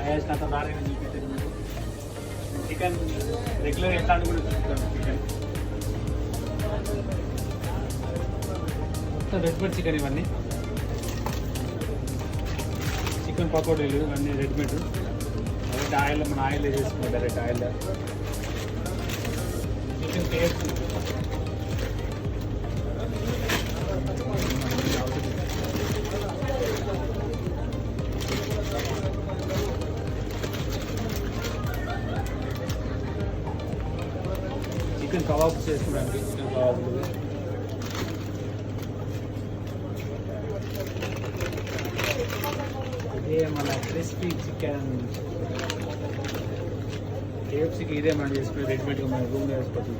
వేసినంత నారాయణ చూపించారు మీకు chicken regular ఎట్లా అని కూడా చూపిస్తాను చికెన్ మొత్తం రెడీమేడ్ చికెన్ ఇవన్నీ చికెన్ పకోడీలు ఇవన్నీ రెడీమేడ్ డైరెక్ట్ ఆయిల్ మన ఆయిల్ చేసుకున్నాం direct oil chicken taste chicken kebab చేసుకున్నాను చికెన్ కబాబులు ఇదే మన క్రిస్పీ చికెన్ కేఎఫ్సీకి ఇదే మనం చేసుకుని రెడీమేడ్గా మన రూమ్లో వేసుకోవచ్చు